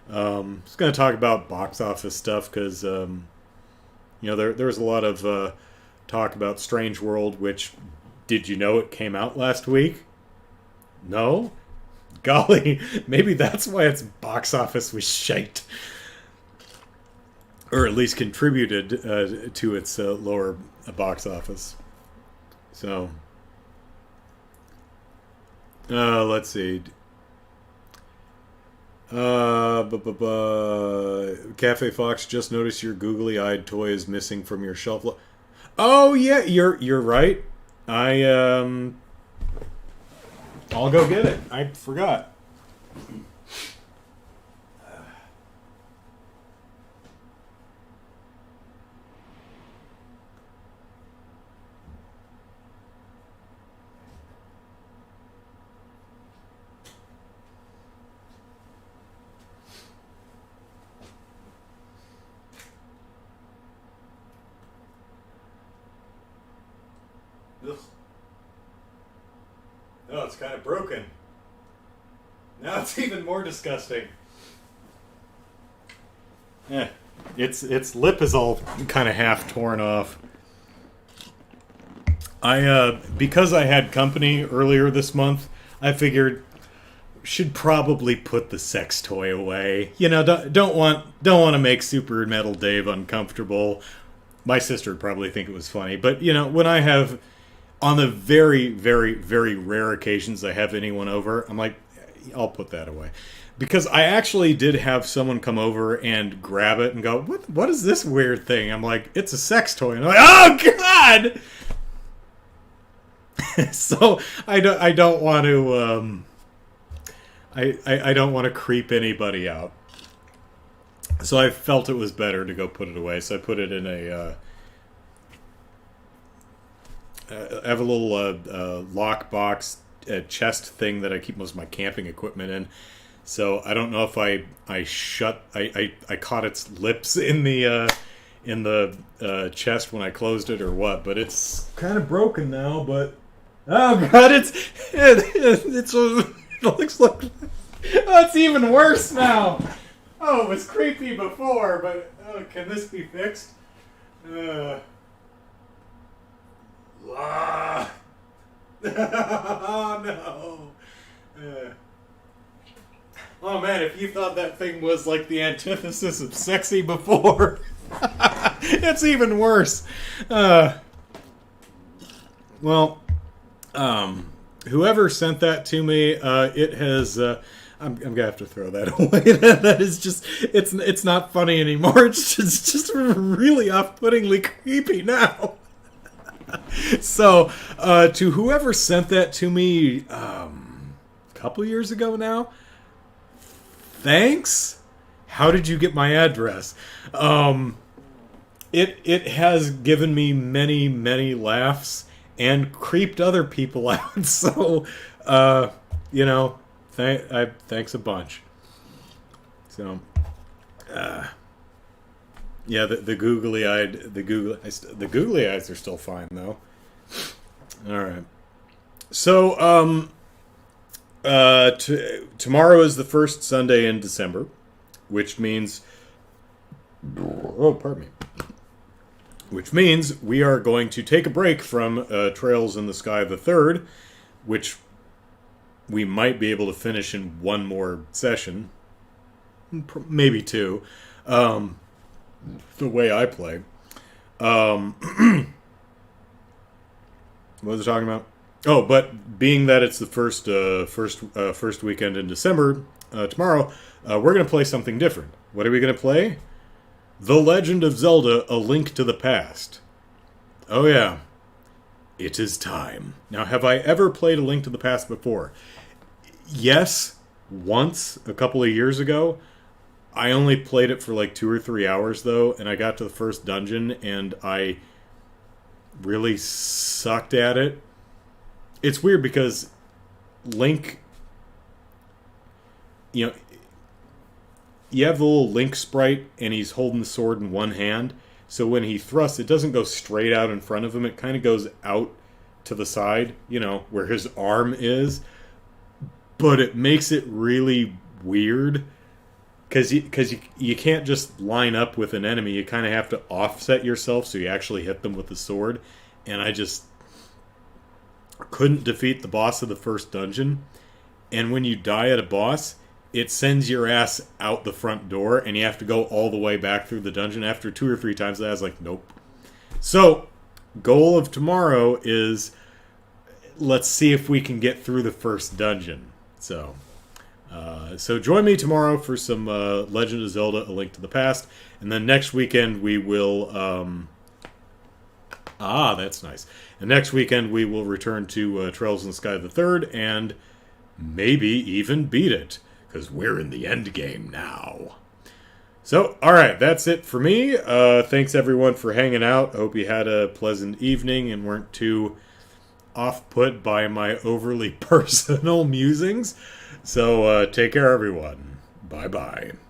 I was going to talk about box office stuff because there was a lot of talk about Strange World, which, did you know it came out last week? No? Golly, maybe that's why its box office was shite. Or at least contributed to its lower box office. So, let's see. Cafe Fox, just noticed your googly-eyed toy is missing from your shelf. Oh yeah, you're right. I'll go get it. I forgot. Ugh. Oh, it's kind of broken. Now it's even more disgusting. Yeah, its lip is all kind of half torn off. Because I had company earlier this month, I figured should probably put the sex toy away. Don't want to make Super Metal Dave uncomfortable. My sister would probably think it was funny, but when I have, on the very, very, very rare occasions I have anyone over, I'm like, I'll put that away. Because I actually did have someone come over and grab it and go, what is this weird thing? I'm like, it's a sex toy. And I'm like, oh, God! So I don't want to I don't want to creep anybody out. So I felt it was better to go put it away. So I put it in I have a little lockbox chest thing that I keep most of my camping equipment in. So I don't know if I caught its lips in the chest when I closed it or what, but it's kind of broken now. But oh God, it looks like, oh, it's even worse now. Oh, it was creepy before, but can this be fixed? Oh no. Oh man, if you thought that thing was like the antithesis of sexy before, it's even worse. Whoever sent that to me, it has. I'm gonna have to throw that away. That is just. It's not funny anymore. It's just really off-puttingly creepy now. So, to whoever sent that to me, a couple years ago now, thanks. How did you get my address? It has given me many, many laughs and creeped other people out. So, thanks a bunch. So, yeah, the googly eyes are still fine though. All right. So, tomorrow is the first Sunday in December, which means, pardon me. Which means we are going to take a break from Trails in the Sky the Third, which we might be able to finish in one more session, maybe two. The way I play. What was I talking about? Oh, but being that it's the first weekend in December, tomorrow, we're going to play something different. What are we going to play? The Legend of Zelda: A Link to the Past. Oh yeah. It is time. Now, have I ever played A Link to the Past before? Yes, once, a couple of years ago. I only played it for like 2 or 3 hours, though, and I got to the first dungeon, and I really sucked at it. It's weird because Link, you have the little Link sprite, and he's holding the sword in one hand, So when he thrusts, it doesn't go straight out in front of him. It kind of goes out to the side, where his arm is. But it makes it really weird because you can't just line up with an enemy. You kind of have to offset yourself so you actually hit them with the sword. And I just couldn't defeat the boss of the first dungeon. And when you die at a boss, it sends your ass out the front door, and you have to go all the way back through the dungeon. After 2 or 3 times, I was like, nope. So, goal of tomorrow is, let's see if we can get through the first dungeon. So join me tomorrow for some Legend of Zelda: A Link to the Past, and then next weekend we will. That's nice. And next weekend we will return to Trails in the Sky the Third, and maybe even beat it, because we're in the end game now. So, alright, that's it for me. Thanks everyone for hanging out. I hope you had a pleasant evening and weren't too off-put by my overly personal musings. So, take care everyone. Bye-bye.